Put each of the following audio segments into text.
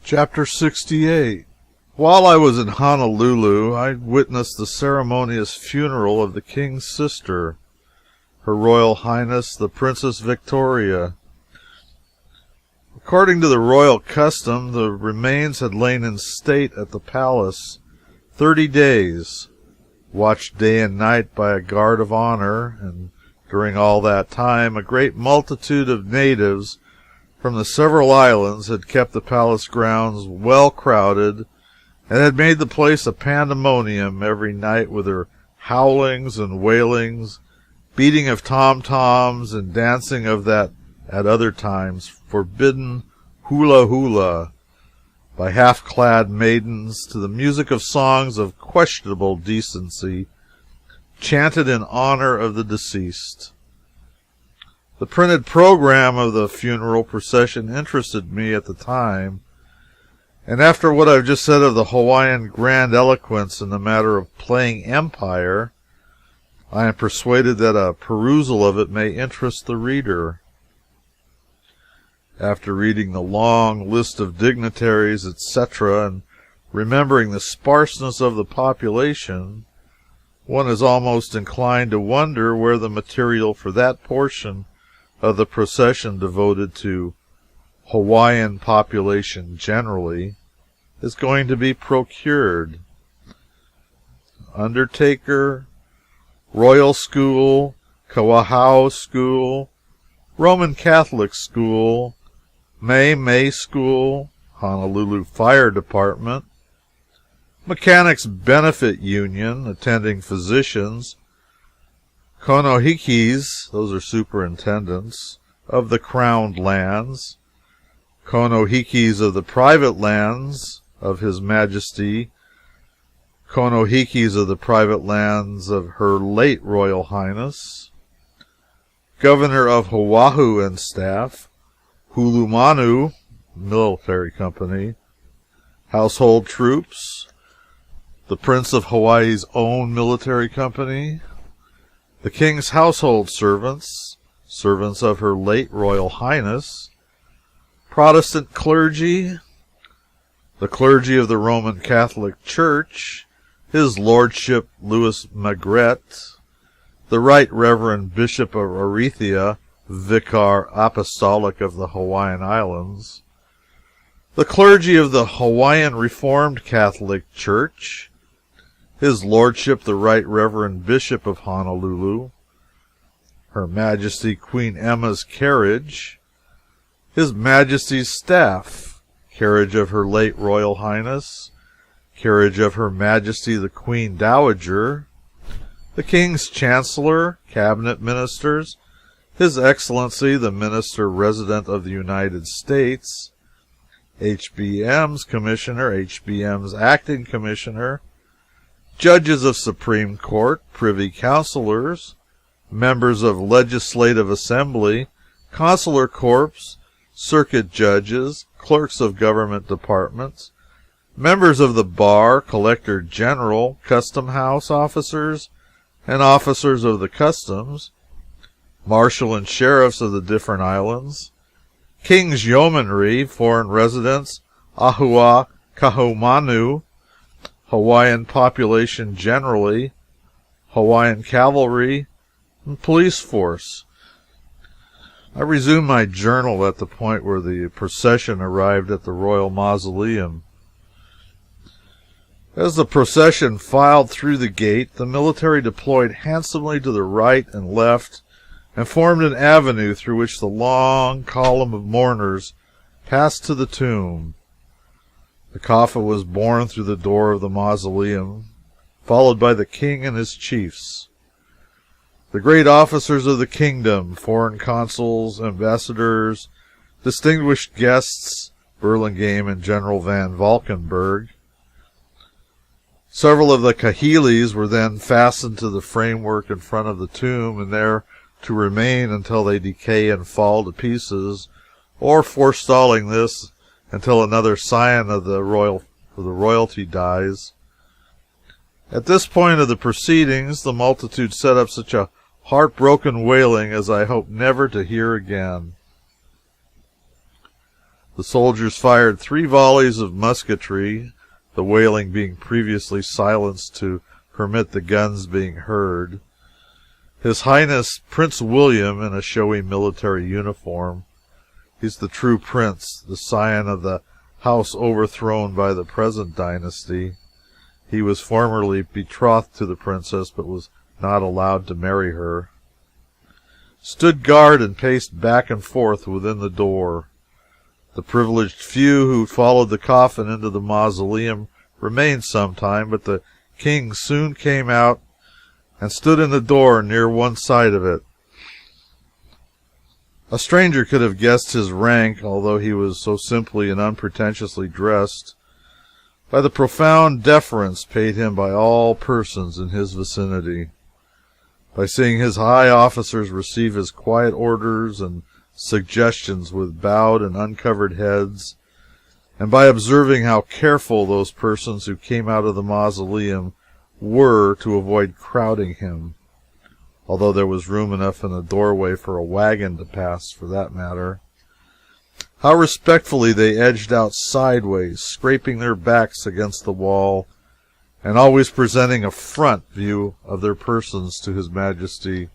Chapter 68. While I was in Honolulu, I witnessed the ceremonious funeral of the King's sister, Her Royal Highness the Princess Victoria. According to the royal custom, the remains had lain in state at the palace 30 days, watched day and night by a guard of honor, and during all that time a great multitude of natives from the several islands had kept the palace grounds well crowded, and had made the place a pandemonium every night with their howlings and wailings, beating of tom-toms, and dancing of that at other times forbidden hula-hula by half-clad maidens to the music of songs of questionable decency, chanted in honor of the deceased. The printed program of the funeral procession interested me at the time, and after what I've just said of the Hawaiian grandiloquence in the matter of playing empire, I am persuaded that a perusal of it may interest the reader. After reading the long list of dignitaries, etc., and remembering the sparseness of the population, one is almost inclined to wonder where the material for that portion of the procession devoted to Hawaiian population generally is going to be procured. Undertaker, Royal School, Kawahau School, Roman Catholic School, May School, Honolulu Fire Department, Mechanics Benefit Union, attending physicians, Konohikis, those are superintendents, of the crowned lands, Konohikis of the private lands of His Majesty, Konohikis of the private lands of Her late Royal Highness, Governor of Oahu and staff, Hulumanu Military Company, Household Troops, the Prince of Hawaii's own military company, the King's household servants, servants of Her late Royal Highness, Protestant clergy, the clergy of the Roman Catholic Church, His Lordship Louis Magret, the Right Reverend Bishop of Oretha, Vicar Apostolic of the Hawaiian Islands, the clergy of the Hawaiian Reformed Catholic Church, His Lordship the Right Reverend Bishop of Honolulu, Her Majesty Queen Emma's carriage, His Majesty's staff, carriage of Her late Royal Highness, carriage of Her Majesty the Queen Dowager, the King's Chancellor, Cabinet Ministers, His Excellency the Minister Resident of the United States, HBM's Commissioner, HBM's Acting Commissioner, Judges of Supreme Court, Privy Councilors, members of Legislative Assembly, Consular Corps, Circuit Judges, clerks of government departments, members of the Bar, Collector General, Custom House officers, and officers of the Customs, marshal and sheriffs of the different islands, King's Yeomanry, foreign residents, Ahua, Kaahumanu, Hawaiian population generally, Hawaiian cavalry, and police force. I resumed my journal at the point where the procession arrived at the Royal Mausoleum. As the procession filed through the gate, the military deployed handsomely to the right and left and formed an avenue through which the long column of mourners passed to the tomb. The coffin was borne through the door of the mausoleum, followed by the king and his chiefs. The great officers of the kingdom, foreign consuls, ambassadors, distinguished guests, Burlingame and General Van Valkenburg. Several of the kahilis were then fastened to the framework in front of the tomb, and there to remain until they decay and fall to pieces, or forestalling this until another scion of the royalty dies. At this point of the proceedings, the multitude set up such a heartbroken wailing as I hope never to hear again. The soldiers fired 3 volleys of musketry, the wailing being previously silenced to permit the guns being heard. His Highness Prince William, in a showy military uniform, he's the true prince, the scion of the house overthrown by the present dynasty. He was formerly betrothed to the princess, but was not allowed to marry her, stood guard and paced back and forth within the door. The privileged few who followed the coffin into the mausoleum remained some time, but the king soon came out and stood in the door near one side of it. A stranger could have guessed his rank, although he was so simply and unpretentiously dressed, by the profound deference paid him by all persons in his vicinity, by seeing his high officers receive his quiet orders and suggestions with bowed and uncovered heads, and by observing how careful those persons who came out of the mausoleum were to avoid crowding him, although there was room enough in the doorway for a wagon to pass, for that matter. How respectfully they edged out sideways, scraping their backs against the wall, and always presenting a front view of their persons to His Majesty,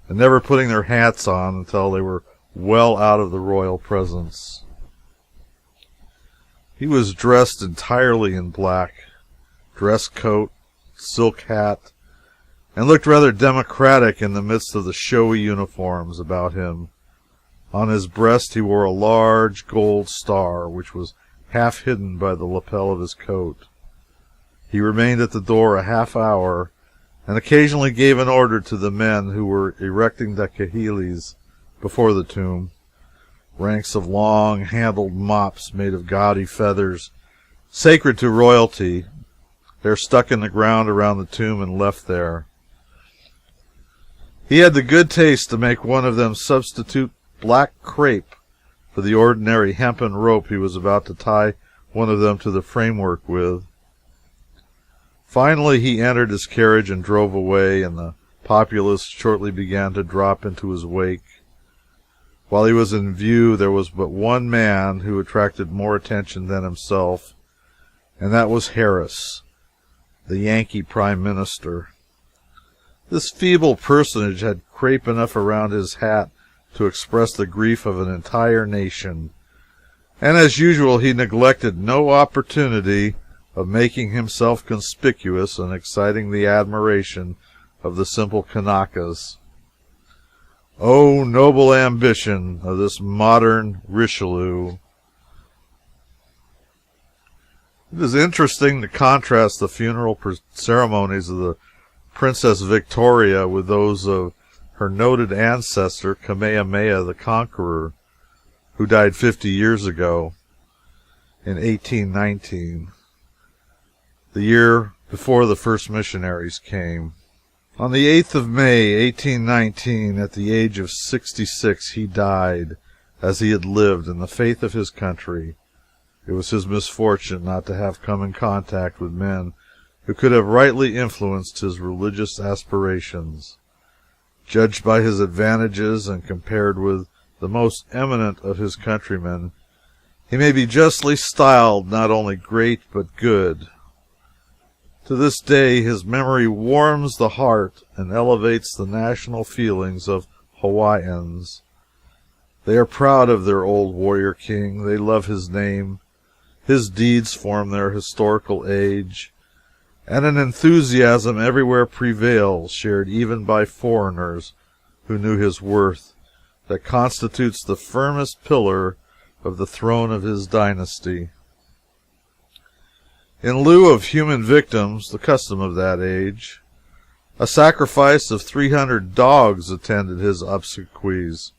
and never putting their hats on until they were well out of the royal presence. He was dressed entirely in black, dress coat, silk hat, and looked rather democratic in the midst of the showy uniforms about him. On his breast he wore a large gold star, which was half hidden by the lapel of his coat. He remained at the door a half hour, and occasionally gave an order to the men who were erecting the kahilis before the tomb, ranks of long-handled mops made of gaudy feathers, sacred to royalty. They're stuck in the ground around the tomb and left there. He had the good taste to make one of them substitute black crepe for the ordinary hempen rope he was about to tie one of them to the framework with. Finally he entered his carriage and drove away, and the populace shortly began to drop into his wake. While he was in view, there was but one man who attracted more attention than himself, and that was Harris, the Yankee Prime Minister. This feeble personage had crepe enough around his hat to express the grief of an entire nation, and as usual he neglected no opportunity of making himself conspicuous and exciting the admiration of the simple Kanakas. Oh, noble ambition of this modern Richelieu! It is interesting to contrast the funeral ceremonies of the Princess Victoria with those of her noted ancestor Kamehameha the Conqueror, who died 50 years ago in 1819, the year before the first missionaries came. On the 8th of May, 1819, at the age of 66, he died as he had lived in the faith of his country. It was his misfortune not to have come in contact with men who could have rightly influenced his religious aspirations. Judged by his advantages and compared with the most eminent of his countrymen, he may be justly styled not only great but good. To this day his memory warms the heart and elevates the national feelings of Hawaiians. They are proud of their old warrior king. They love his name. His deeds form their historical age, and an enthusiasm everywhere prevails, shared even by foreigners who knew his worth, that constitutes the firmest pillar of the throne of his dynasty. In lieu of human victims, the custom of that age, a sacrifice of 300 dogs attended his obsequies.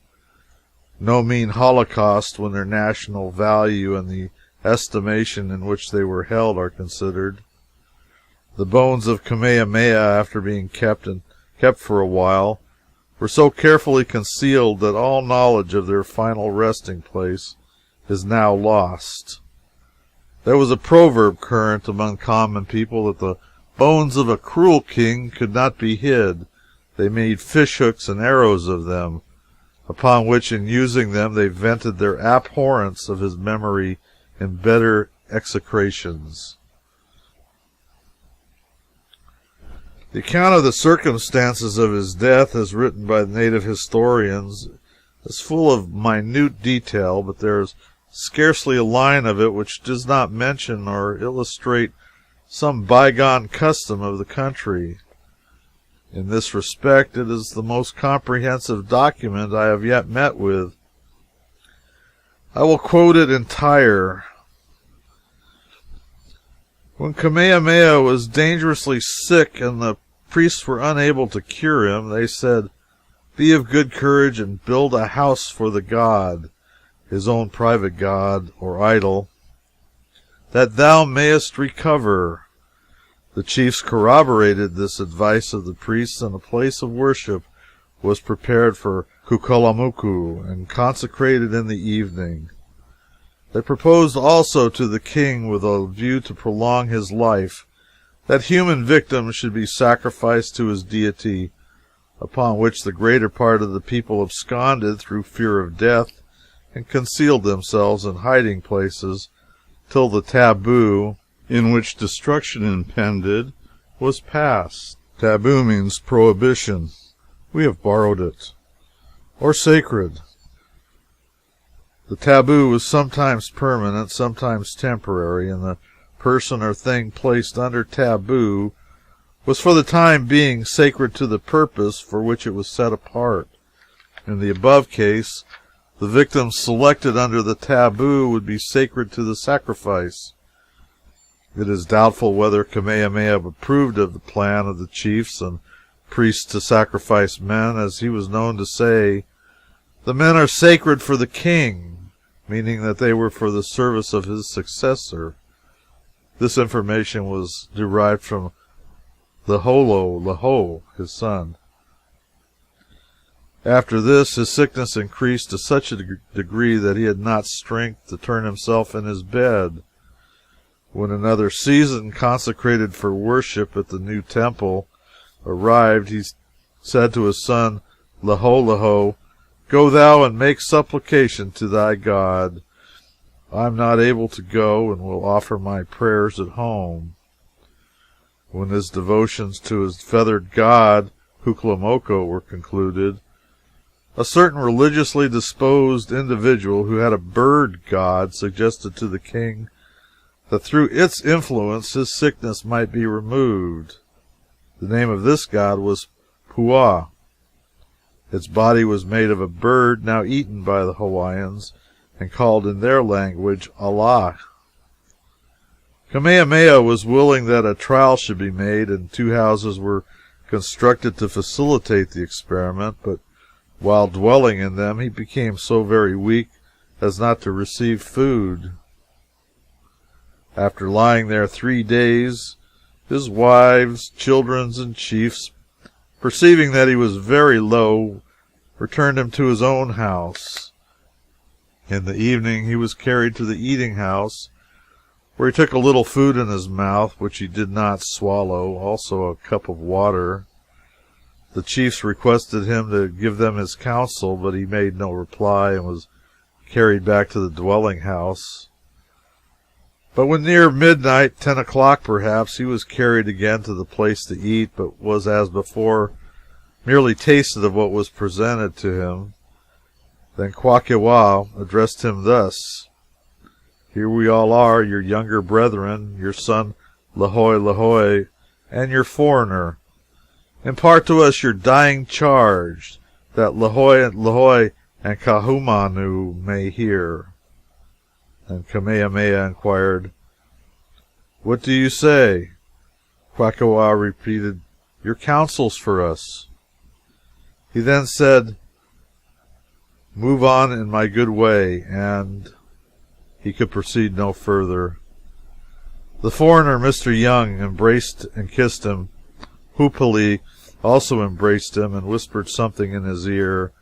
No mean holocaust when their national value and the estimation in which they were held are considered. The bones of Kamehameha, after being kept for a while, were so carefully concealed that all knowledge of their final resting place is now lost. There was a proverb current among common people that the bones of a cruel king could not be hid. They made fish hooks and arrows of them. upon which in using them they vented their abhorrence of his memory in bitter execrations. The account of the circumstances of his death, as written by the native historians, is full of minute detail, but there is scarcely a line of it which does not mention or illustrate some bygone custom of the country. In this respect, it is the most comprehensive document I have yet met with. I will quote it entire. When Kamehameha was dangerously sick and the priests were unable to cure him, they said, "Be of good courage and build a house for the god," his own private god or idol, "that thou mayest recover." The chiefs corroborated this advice of the priests, and a place of worship was prepared for Kukulamuku and consecrated in the evening. They proposed also to the king, with a view to prolong his life, that human victims should be sacrificed to his deity, upon which the greater part of the people absconded through fear of death and concealed themselves in hiding places till the taboo, in which destruction impended, was passed. Taboo means prohibition. We have borrowed it. Or sacred. The taboo was sometimes permanent, sometimes temporary, and the person or thing placed under taboo was for the time being sacred to the purpose for which it was set apart. In the above case, the victims selected under the taboo would be sacred to the sacrifice. It is doubtful whether Kamehameha approved of the plan of the chiefs and priests to sacrifice men, as he was known to say, "The men are sacred for the king," meaning that they were for the service of his successor. This information was derived from Laho, his son. After this, his sickness increased to such a degree that he had not strength to turn himself in his bed. When another season consecrated for worship at the new temple arrived, he said to his son Laho, "Go thou and make supplication to thy God. I am not able to go, and will offer my prayers at home." When his devotions to his feathered god, Kukulamuku, were concluded, a certain religiously disposed individual who had a bird god suggested to the king that through its influence his sickness might be removed. The name of this god was Pua. Its body was made of a bird now eaten by the Hawaiians and called in their language Allah. Kamehameha was willing that a trial should be made, and 2 houses were constructed to facilitate the experiment, but while dwelling in them he became so very weak as not to receive food. After lying there 3 days, his wives, children, and chiefs, perceiving that he was very low, returned him to his own house. In the evening he was carried to the eating house, where he took a little food in his mouth, which he did not swallow, also a cup of water. The chiefs requested him to give them his counsel, but he made no reply and was carried back to the dwelling house. But when near midnight, 10 o'clock perhaps, he was carried again to the place to eat, but was, as before, merely tasted of what was presented to him. Then Kwakiwa addressed him thus: "Here we all are, your younger brethren, your son Laho, and your foreigner. Impart to us your dying charge, that Laho and Kaahumanu may hear." And Kamehameha inquired, "What do you say?" Kwakiwa repeated, "Your counsels for us." He then said, "Move on in my good way," and he could proceed no further. The foreigner, Mr. Young, embraced and kissed him. Hupali also embraced him and whispered something in his ear,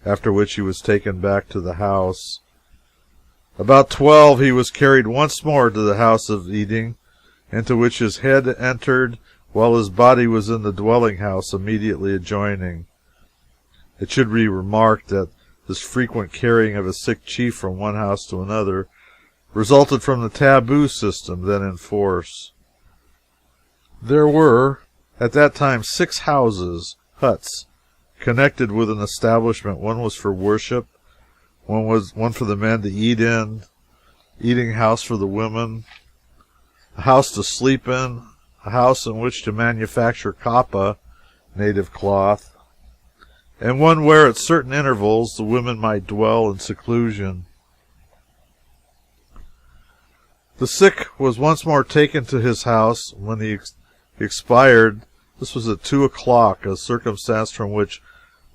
after which he was taken back to the house. About 12 he was carried once more to the house of eating, into which his head entered while his body was in the dwelling house immediately adjoining. It should be remarked that this frequent carrying of a sick chief from one house to another resulted from the taboo system then in force. There were, at that time, 6 huts, connected with an establishment. One was for worship, one for the men to eat in, eating house for the women, a house to sleep in, a house in which to manufacture kapa, native cloth, and one where at certain intervals the women might dwell in seclusion. The sick was once more taken to his house. When he expired, this was at 2 o'clock, a circumstance from which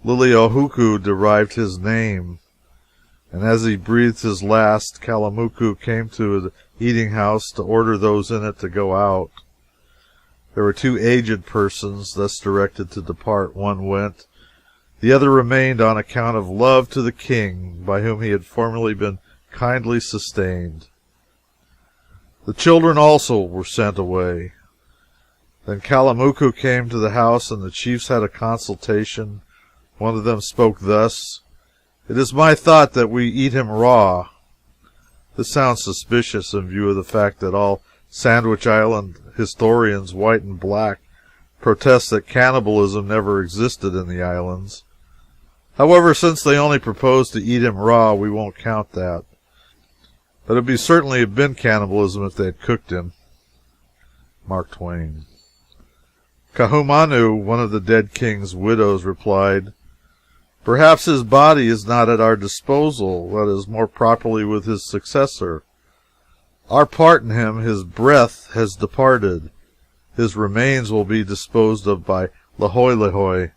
Liliohuku derived his name. And as he breathed his last, Kalamuku came to the eating house to order those in it to go out. There were 2 aged persons thus directed to depart. One went, the other remained on account of love to the king, by whom he had formerly been kindly sustained. The children also were sent away. Then Kalamuku came to the house, and the chiefs had a consultation. One of them spoke thus: "It is my thought that we eat him raw." This sounds suspicious in view of the fact that all Sandwich Island historians, white and black, protest that cannibalism never existed in the islands. However, since they only proposed to eat him raw, we won't count that. But it would certainly have been cannibalism if they had cooked him. Mark Twain. Kaahumanu, one of the dead king's widows, replied, "Perhaps his body is not at our disposal, that is, more properly with his successor. Our part in him, his breath, has departed. His remains will be disposed of by Lahoi.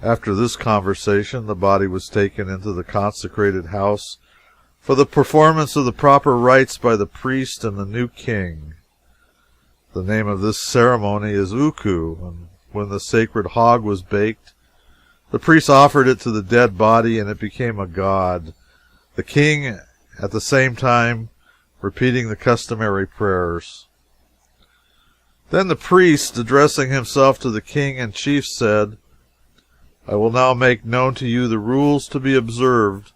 After this conversation, the body was taken into the consecrated house for the performance of the proper rites by the priest and the new king. The name of this ceremony is Uku, and when the sacred hog was baked, the priest offered it to the dead body, and it became a god, the king at the same time repeating the customary prayers. Then the priest, addressing himself to the king and chiefs, said, "I will now make known to you the rules to be observed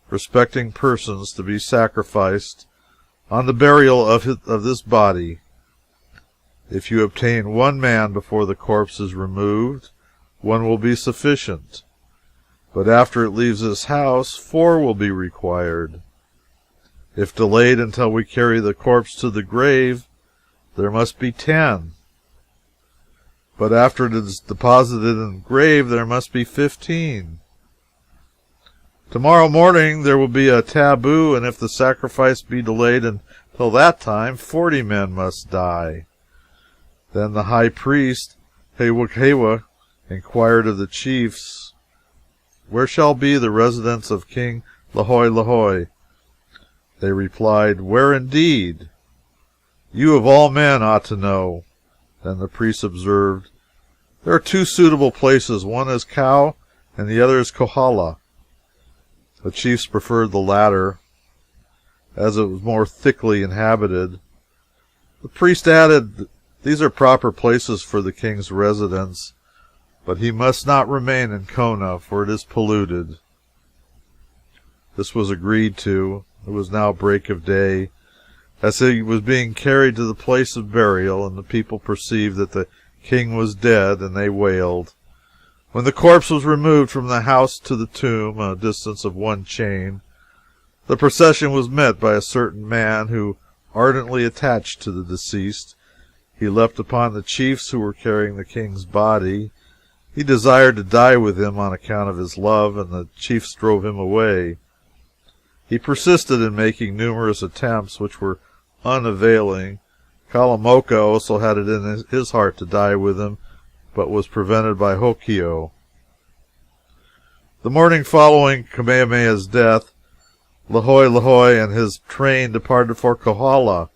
respecting persons to be sacrificed on the burial of this body. If you obtain 1 man before the corpse is removed, 1 will be sufficient. But after it leaves this house, 4 will be required. If delayed until we carry the corpse to the grave, there must be 10. But after it is deposited in the grave, there must be 15. Tomorrow morning there will be a taboo, and if the sacrifice be delayed until that time, 40 men must die." Then the high priest, Hewa, inquired of the chiefs, "Where shall be the residence of King Lahoi?" They replied, "Where indeed? You of all men ought to know." Then the priest observed, "There are 2 suitable places. One is Kau, and the other is Kohala." The chiefs preferred the latter, as it was more thickly inhabited. The priest added, "These are proper places for the king's residence, but he must not remain in Kona, for it is polluted." This was agreed to. It was now break of day, as he was being carried to the place of burial, and the people perceived that the king was dead, and they wailed. When the corpse was removed from the house to the tomb, a distance of 1 chain, the procession was met by a certain man who, ardently attached to the deceased, he leapt upon the chiefs who were carrying the king's body. He desired to die with him on account of his love, and the chiefs drove him away. He persisted in making numerous attempts, which were unavailing. Kalamoka also had it in his heart to die with him, but was prevented by Hokio. The morning following Kamehameha's death, Lahoi and his train departed for Kohala,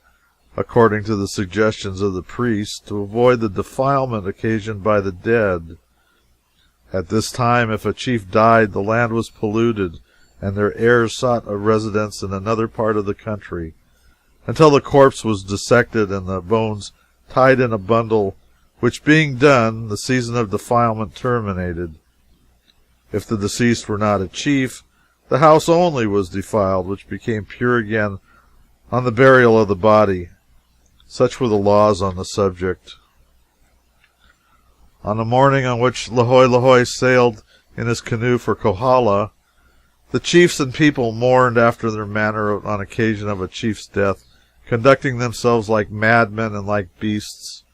according to the suggestions of the priest, to avoid the defilement occasioned by the dead. At this time, if a chief died, the land was polluted, and their heirs sought a residence in another part of the country, until the corpse was dissected and the bones tied in a bundle which being done, the season of defilement terminated. If the deceased were not a chief, the house only was defiled, which became pure again on the burial of the body. Such were the laws on the subject. On the morning on which Lahoy sailed in his canoe for Kohala, the chiefs and people mourned after their manner on occasion of a chief's death, conducting themselves like madmen and like beasts.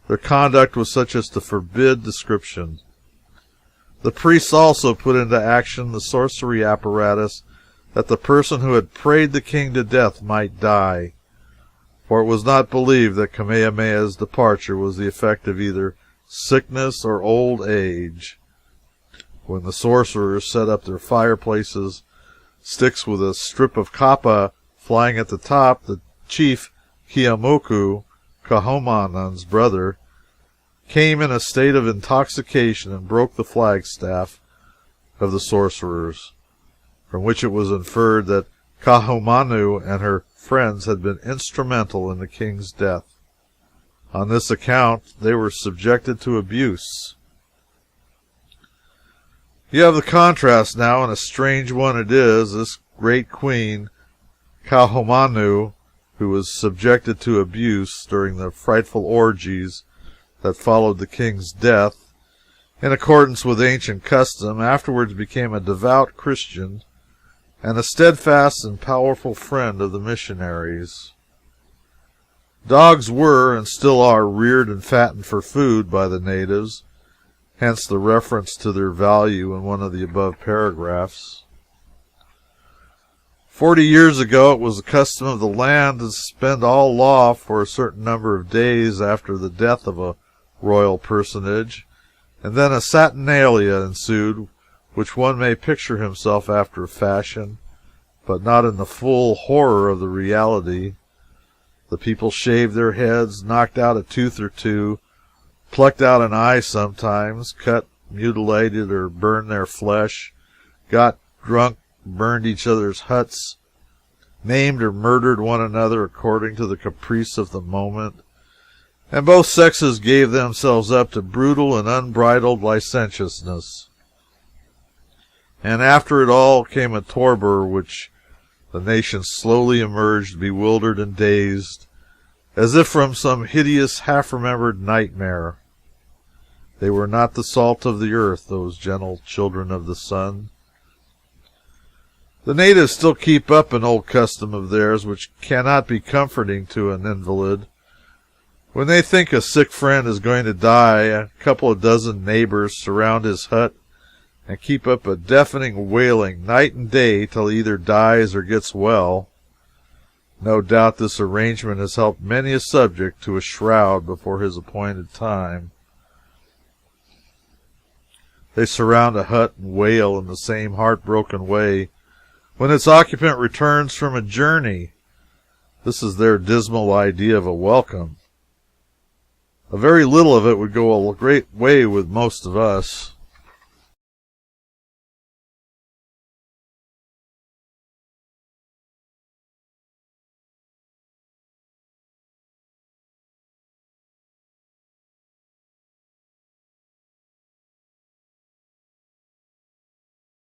Their conduct was such as to forbid description. The priests also put into action the sorcery apparatus that the person who had prayed the king to death might die, for it was not believed that Kamehameha's departure was the effect of either sickness or old age. When the sorcerers set up their fireplaces, sticks with a strip of kapa flying at the top, the chief Keeaumoku, Kaahumanu brother, came in a state of intoxication and broke the flagstaff of the sorcerers, from which it was inferred that Kaahumanu and her friends had been instrumental in the king's death. On this account, they were subjected to abuse. You have the contrast now, and a strange one it is. This great queen, Kaahumanu, who was subjected to abuse during the frightful orgies that followed the king's death, in accordance with ancient custom, afterwards became a devout Christian and a steadfast and powerful friend of the missionaries. Dogs were, and still are, reared and fattened for food by the natives, hence the reference to their value in one of the above paragraphs. 40 years ago it was the custom of the land to suspend all law for a certain number of days after the death of a royal personage, and then a saturnalia ensued, which one may picture himself after a fashion, but not in the full horror of the reality. The people shaved their heads, knocked out a tooth or two, plucked out an eye sometimes, cut, mutilated, or burned their flesh, got drunk, burned each other's huts, maimed or murdered one another according to the caprice of the moment, and both sexes gave themselves up to brutal and unbridled licentiousness. And after it all came a torpor which the nation slowly emerged bewildered and dazed, as if from some hideous half-remembered nightmare. They were not the salt of the earth, those gentle children of the sun. The natives still keep up an old custom of theirs which cannot be comforting to an invalid. When they think a sick friend is going to die, a couple of dozen neighbors surround his hut and keep up a deafening wailing night and day till he either dies or gets well. No doubt this arrangement has helped many a subject to a shroud before his appointed time. They surround a hut and wail in the same heartbroken way when its occupant returns from a journey. This is their dismal idea of a welcome. A very little of it would go a great way with most of us.